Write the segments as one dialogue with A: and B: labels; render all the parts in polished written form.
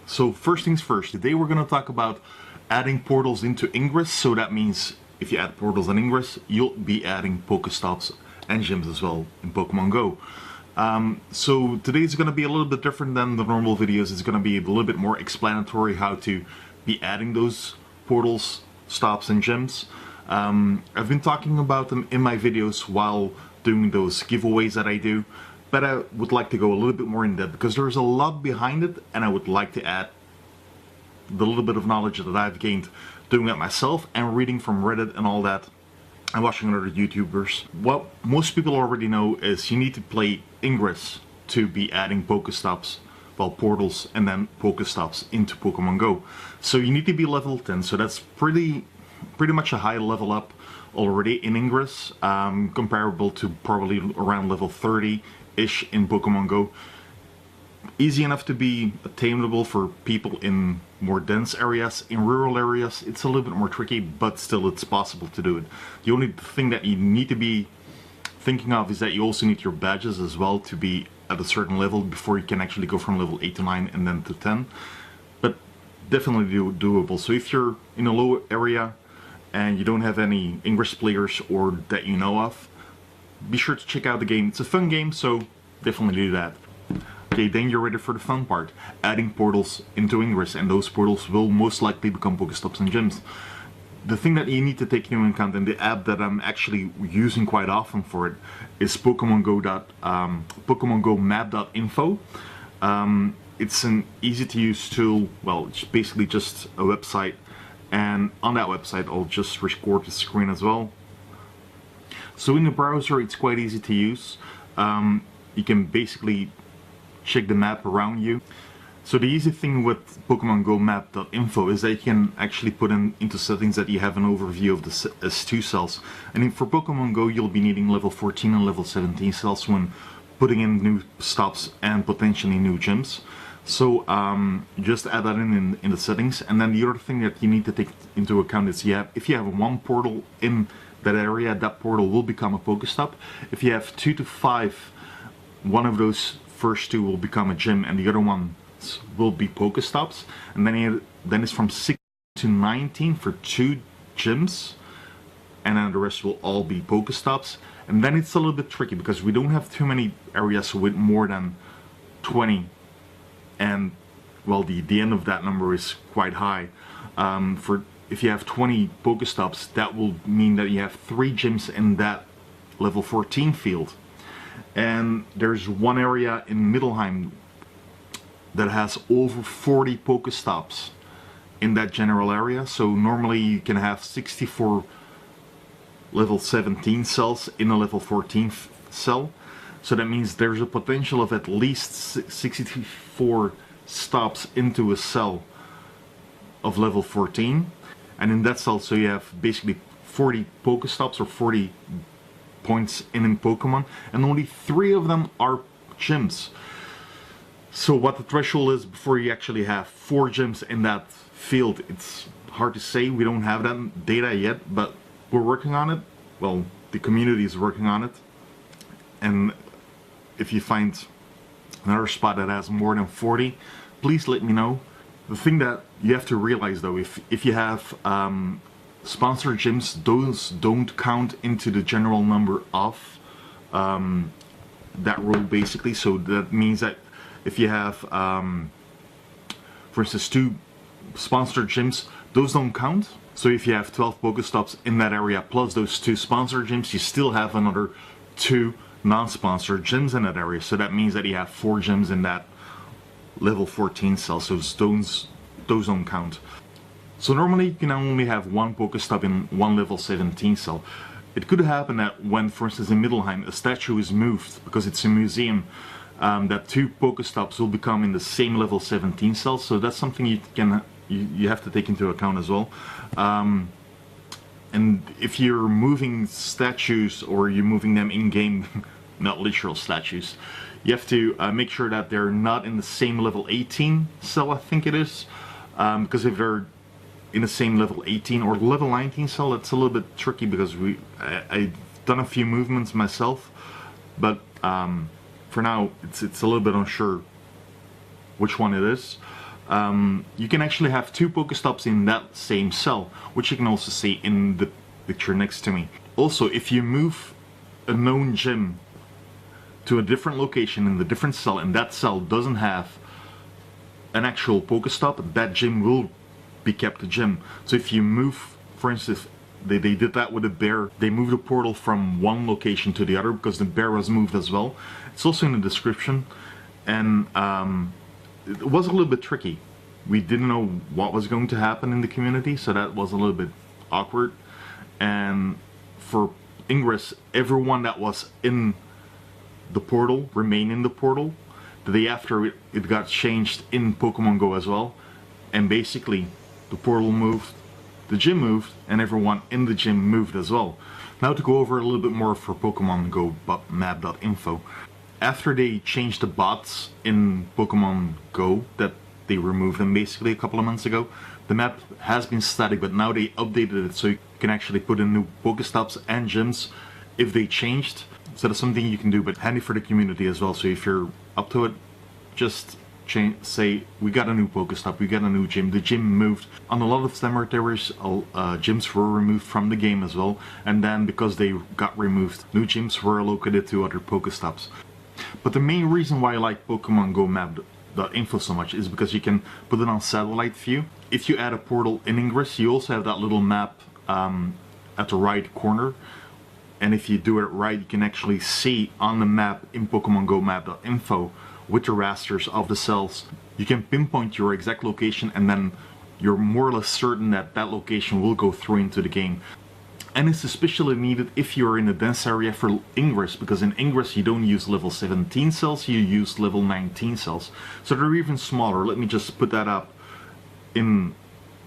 A: So first things first, today we're going to talk about adding portals into Ingress. So that means if you add portals in Ingress, you'll be adding Pokestops and gyms as well in Pokemon Go. So today's going to be a little bit different than the normal videos. It's going to be a little bit more explanatory how to be adding those portals, stops, and gyms. I've been talking about them in my videos while doing those giveaways that I do, but I would like to go a little bit more in depth because there's a lot behind it, and I would like to add the little bit of knowledge that I've gained doing it myself and reading from Reddit and all that and watching other YouTubers. What most people already know is you need to play Ingress to be adding Pokestops, well, portals and then Pokestops into Pokemon Go. So you need to be level 10, so that's pretty much a high level up already in Ingress, comparable to probably around level 30-ish in Pokemon Go. Easy enough to be attainable for people in more dense areas. In rural areas it's a little bit more tricky, but still it's possible to do it. The only thing that you need to be thinking of is that you also need your badges as well to be at a certain level before you can actually go from level 8 to 9 and then to 10. But definitely doable. So if you're in a low area and you don't have any Ingress players or that you know of, be sure to check out the game. It's a fun game, so definitely do that. Okay, then you're ready for the fun part, adding portals into Ingress, and those portals will most likely become Pokestops and gyms. The thing that you need to take into account, and the app that I'm actually using quite often for it, is Pokemon Go map.info. It's an easy to use tool. Well, it's basically just a website, and on that website I'll just record the screen as well. So in the browser it's quite easy to use. You can basically check the map around you. So the easy thing with Pokemon Go map.info is that you can actually put into settings that you have an overview of the S2 cells. And for Pokemon Go you'll be needing level 14 and level 17 cells when putting in new stops and potentially new gyms. So just add that in the settings. And then the other thing that you need to take into account is if you have one portal in that area, that portal will become a Pokestop. If you have 2 to 5, one of those first two will become a gym and the other ones will be Pokestops. And then it's from 6 to 19 for 2 gyms, and then the rest will all be Pokestops. And then it's a little bit tricky because we don't have too many areas with more than 20, and well, the end of that number is quite high. If you have 20 Pokestops, that will mean that you have 3 gyms in that level 14 field. And there's one area in Middelheim that has over 40 Pokestops in that general area. So normally you can have 64 level 17 cells in a level 14 cell. So that means there's a potential of at least 64 stops into a cell of level 14. And in that cell, so you have basically 40 Pokestops or 40 points in Pokemon, and only 3 of them are gyms. So what the threshold is before you actually have 4 gyms in that field, it's hard to say. We don't have that data yet, but we're working on it. Well, the community is working on it. And if you find another spot that has more than 40, please let me know. The thing that you have to realize though, if you have sponsored gyms, those don't count into the general number of that rule basically. So that means that if you have for instance 2 sponsored gyms, those don't count. So if you have 12 Pokestops in that area plus those 2 sponsored gyms, you still have another 2 non-sponsored gyms in that area. So that means that you have 4 gyms in that level 14 cell. So those don't count. So normally you can only have 1 Pokestop in one level 17 cell. It could happen that when, for instance, in Middelheim, a statue is moved because it's a museum, that 2 Pokestops will become in the same level 17 cell. So that's something you have to take into account as well. And if you're moving statues or you're moving them in-game, not literal statues, you have to make sure that they're not in the same level 18 cell, I think it is, because if they're in the same level 18 or level 19 cell, it's a little bit tricky because I've done a few movements myself, but for now it's a little bit unsure which one it is. you can actually have 2 Pokestops in that same cell, which you can also see in the picture next to me. Also, if you move a known gym to a different location in the different cell, and that cell doesn't have an actual Pokestop, that gym will be kept a gym. So if you move, for instance, they did that with a bear. They moved the portal from one location to the other because the bear was moved as well. It's also in the description, and it was a little bit tricky. We didn't know what was going to happen in the community, so that was a little bit awkward. And for Ingress, everyone that was in the portal remained in the portal. The day after it got changed in Pokemon Go as well, and basically the portal moved, the gym moved, and everyone in the gym moved as well. Now to go over a little bit more for Pokemon Go map.info. After they changed the bots in Pokemon Go, that they removed them basically a couple of months ago, the map has been static, but now they updated it so you can actually put in new Pokestops and gyms if they changed. So that's something you can do, but handy for the community as well. So if you're up to it, just say, we got a new Pokestop, we got a new gym. The gym moved. On a lot of them, gyms were removed from the game as well, and then because they got removed, new gyms were allocated to other Pokestops. But the main reason why I like Pokemon Go map.info so much is because you can put it on satellite view. If you add a portal in Ingress, you also have that little map at the right corner. And if you do it right, you can actually see on the map in Pokemon Go map.info with the rasters of the cells. You can pinpoint your exact location, and then you're more or less certain that that location will go through into the game. And it's especially needed if you're in a dense area for Ingress, because in Ingress you don't use level 17 cells, you use level 19 cells. So they're even smaller. Let me just put that up in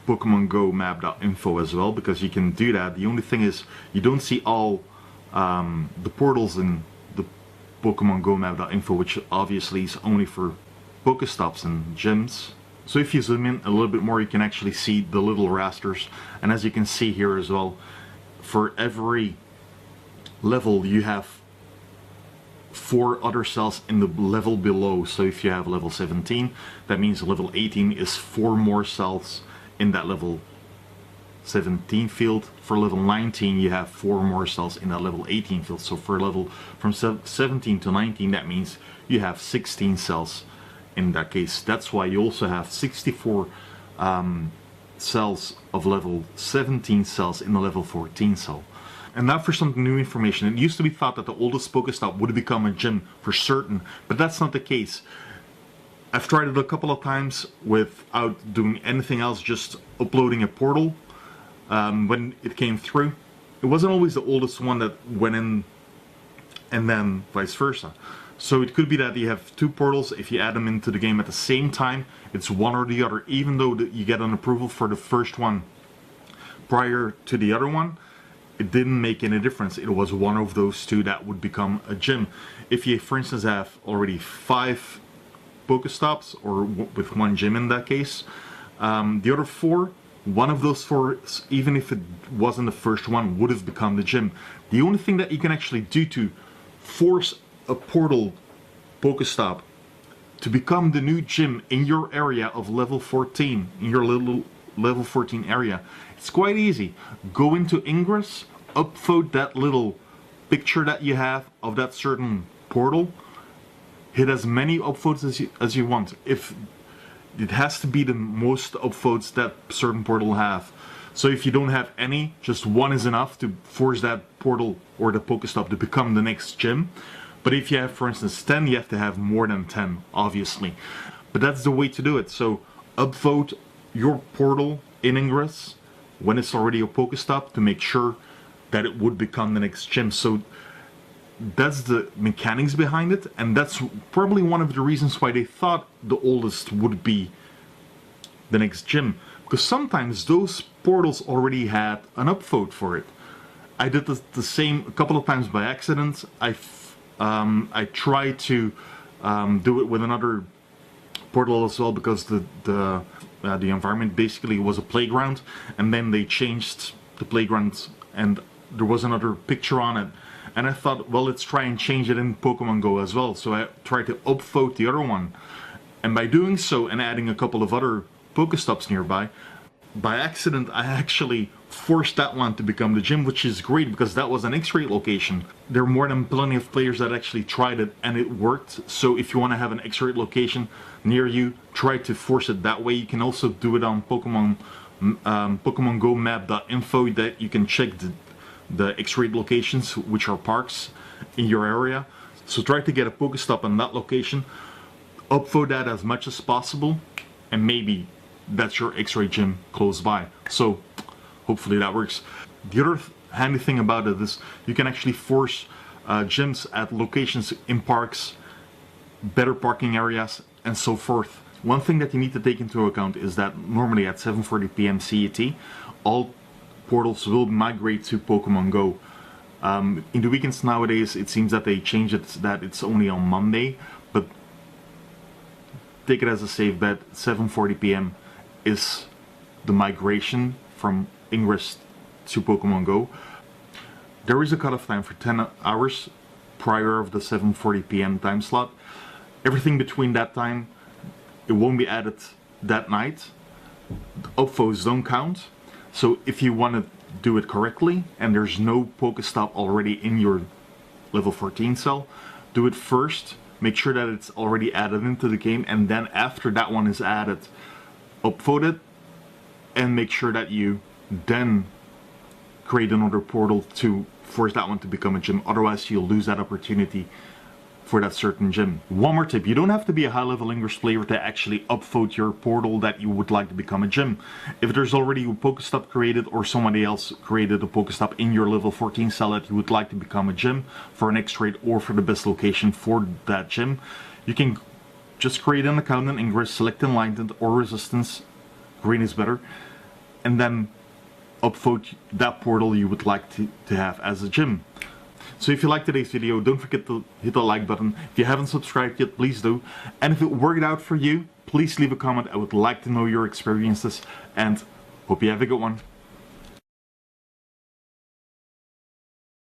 A: Pokemon Go map.info as well, because you can do that. The only thing is you don't see all the portals in the Pokemon Go map.info, which obviously is only for Pokestops and gyms. So if you zoom in a little bit more, you can actually see the little rasters. And as you can see here as well, for every level you have 4 other cells in the level below. So if you have level 17, that means level 18 is 4 more cells in that level 17 field. For level 19 you have 4 more cells in that level 18 field. So for level from 17 to 19, that means you have 16 cells in that case. That's why you also have 64 cells of level 17 cells in the level 14 cell. And now for some new information. It used to be thought that the oldest Pokestop would become a gym for certain, but that's not the case. I've tried it a couple of times without doing anything else, just uploading a portal. When it came through, it wasn't always the oldest one that went in, and then vice versa. So it could be that you have 2 portals. If you add them into the game at the same time, it's one or the other. Even though you get an approval for the first one prior to the other one, it didn't make any difference. It was one of those 2 that would become a gym. If you, for instance, have already 5 Pokestops, or with 1 gym in that case, the other 4, one of those 4, even if it wasn't the first one, would have become the gym. The only thing that you can actually do to force a portal Pokestop to become the new gym in your area of level 14, in your little level 14 area, it's quite easy. Go into Ingress, upvote that little picture that you have of that certain portal, hit as many upvotes as you want. If it has to be the most upvotes that certain portal have. So if you don't have any, just 1 is enough to force that portal or the Pokestop to become the next gym. But if you have, for instance, 10, you have to have more than 10, obviously. But that's the way to do it. So upvote your portal in Ingress when it's already a Pokestop to make sure that it would become the next gym. So that's the mechanics behind it, and that's probably one of the reasons why they thought the oldest would be the next gym. Because sometimes those portals already had an upvote for it. I did the same a couple of times by accident. I tried to do it with another portal as well, because the environment basically was a playground, and then they changed the playground and there was another picture on it, and I thought, well, let's try and change it in Pokemon Go as well. So I tried to upvote the other one, And by doing so and adding a couple of other Pokestops nearby, by accident I actually forced that one to become the gym, which is great because that was an X-ray location. There are more than plenty of players that actually tried it and it worked. So if you want to have an X-ray location near you, try to force it that way. You can also do it on Pokemon Go map.info, that you can check the X-ray locations, which are parks in your area. So try to get a Pokestop on that location, upvote that as much as possible, and maybe that's your X-ray gym close by. So hopefully that works. The other handy thing about it is you can actually force gyms at locations in parks, better parking areas, and so forth. One thing that you need to take into account is that normally at 7:40 p.m. CET, all portals will migrate to Pokemon Go. In the weekends nowadays, it seems that they change it that it's only on Monday, but take it as a safe bet. 7:40 p.m. is the migration from Ingress to Pokemon Go. There is a cutoff time for 10 hours prior of the 7:40 p.m. time slot. Everything between that time, it won't be added that night. The upvotes don't count. So if you want to do it correctly and there's no Pokestop already in your level 14 cell, do it first. Make sure that it's already added into the game, and then after that one is added, upvote it, and make sure that you then create another portal to force that one to become a gym. Otherwise you'll lose that opportunity for that certain gym. One more tip: you don't have to be a high-level Ingress player to actually upvote your portal that you would like to become a gym. If there's already a Pokestop created, or somebody else created a Pokestop in your level 14 cell that you would like to become a gym for an X-rate or for the best location for that gym, you can just create an account in Ingress, select Enlightened or Resistance, green is better, and then upvote that portal you would like to have as a gym. So if you liked today's video, don't forget to hit the like button. If you haven't subscribed yet, please do. And if it worked out for you, please leave a comment. I would like to know your experiences, and hope you have a good one.